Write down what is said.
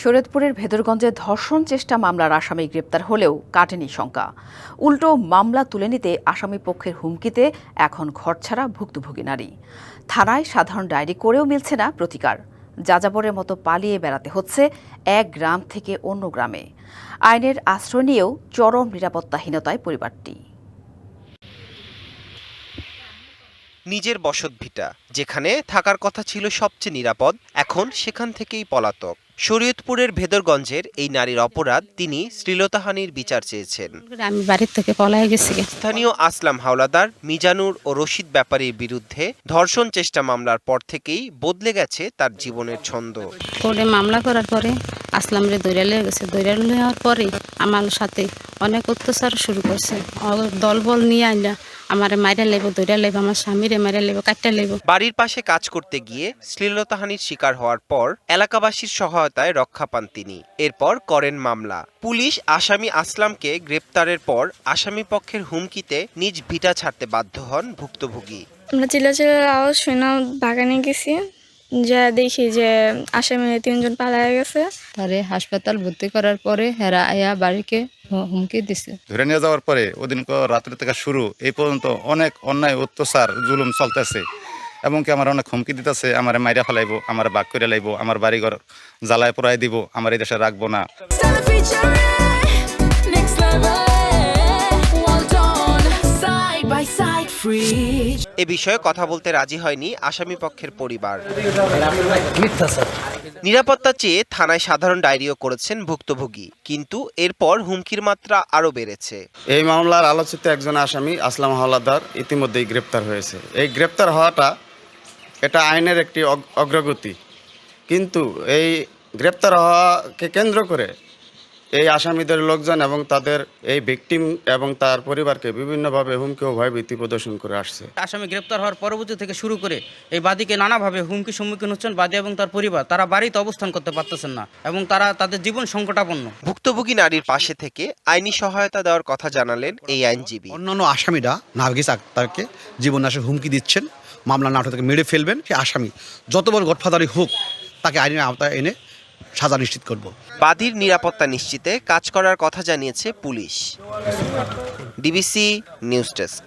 শরীয়তপুরের ভেদরগঞ্জে ধর্ষণ চেষ্টা মামলার আসামি গ্রেপ্তার হলেও কাটেনি শঙ্কা। উল্টো মামলা তুলে নিতে আসামি পক্ষের হুমকিতে এখন ঘরছাড়া ভুক্তভোগী নারী। থানায় সাধারণ ডায়েরি করেও মিলছে না প্রতিকার। যাযাবরের মতো পালিয়ে বেড়াতে হচ্ছে এক গ্রাম থেকে অন্য গ্রামে। আইনের আশ্রয় নিয়েও চরম নিরাপত্তাহীনতায় পরিবারটি। নিজের বসতভিটা যেখানে থাকার কথা ছিল সবচেয়ে নিরাপদ, এখন সেখান থেকেই পলাতক। শরীয়তপুরের ভেদরগঞ্জের এই নারীর অপরাধ, তিনি শ্লীলতাহানির বিচার চেয়েছেন। আমি বাড়ির থেকে পলায় গেছি। স্থানীয় আসলাম হাওলাদার, মিজানুর ও রশিদ ব্যাপারীর বিরুদ্ধে ধর্ষণ চেষ্টা মামলার পর থেকেই বদলে গেছে তার জীবনের ছন্দ। কোর্টে মামলা করার পরে আসলামরে দৌড়া লিয়ে গেছে। দৌড়া নেওয়ার পরে আমার সাথে অনেক অত্যাচার শুরু করছে। দলবল নিয়ে আইলা আমারে মাইরা লেব, দৌড়া লেব, আমার স্বামীরে মাইরা লেব, কাটটা লেব। বাড়ির পাশে কাজ করতে গিয়ে শ্লীলতাহানির শিকার হওয়ার পর এলাকাবাসীর সহায়তায় রক্ষা পান তিনি। এরপর করেন মামলা। পুলিশ আসামি আসলামকে গ্রেপ্তারের পর আসামি পক্ষের হুমকিতে নিজ ভিটা ছাড়তে বাধ্য হন ভুক্তভোগী। আমরা চিল্লাচিল্লার আওয়াজ শুনে বাগানে গেছি, যা দেখি যে আসামি 3 জন পালায় গেছে। তারে হাসপাতাল ভর্তি করার পরে হেরা আয়া বাড়িকে হুমকি দিছে। ধরে নিয়ে যাওয়ার পরে ওদিন রাত্রে থেকে শুরু এই পর্যন্ত অনেক অন্যায় অত্যাচার জুলুম চলতেছে, এমনকি আমার অনেক হুমকি দিতেছে, আমার মাইরা ফেলাইবো, আমার বাগ করে লাইবো, আমার বাড়িঘর জ্বালায় পোড়াই দিব, আমার এই দেশে রাখবো না। এ বিষয়ে কথা বলতে রাজি হয়নি আসামি পক্ষের পরিবার। নিরাপত্তা চেয়ে থানায় সাধারণ ডায়েরিও করেছেন ভুক্তভোগী, কিন্তু এরপর হুমকির মাত্রা আরো বেড়েছে। এই মামলার আলোচিত একজন আসামি আসলাম হাওলাদার ইতিমধ্যেই গ্রেপ্তার হয়েছে। এই গ্রেপ্তার হওয়াটা এটা আইনের একটি অগ্রগতি, কিন্তু এই গ্রেপ্তার হওয়াকে কেন্দ্র করে এই আসামিদের লোকজন এবং তাদের এই ভিকটিম এবং তার পরিবারকে বিভিন্নভাবে হুমকি ও ভয়ভীতি প্রদর্শন করে আসছে। আসামি গ্রেপ্তার হওয়ার পরবর্তী থেকে শুরু করে এই বাদীকে নানাভাবে হুমকির সম্মুখীন হচ্ছেন বাদী এবং তার পরিবার। তারা বাড়িতে অবস্থান করতে পারতেছেন না এবং তারা তাদের জীবন সংকটাপন্ন। ভুক্তভোগী নারীর পাশে থেকে আইনি সহায়তা দেওয়ার কথা জানালেন এই আইনজীবী। অন্যান্য আসামিরা নার্গিস আক্তারকে জীবননাশের হুমকি দিচ্ছেন, মামলা নাটক থেকে মেরে ফেলবেন। সে আসামি যত বড় গডফাদারই হোক, তাকে আইনের আওতায় এনে সাজা নিশ্চিত করব। বাদীর নিরাপত্তা নিশ্চিতে কাজ করার কথা জানিয়েছে পুলিশ। DBC news desk.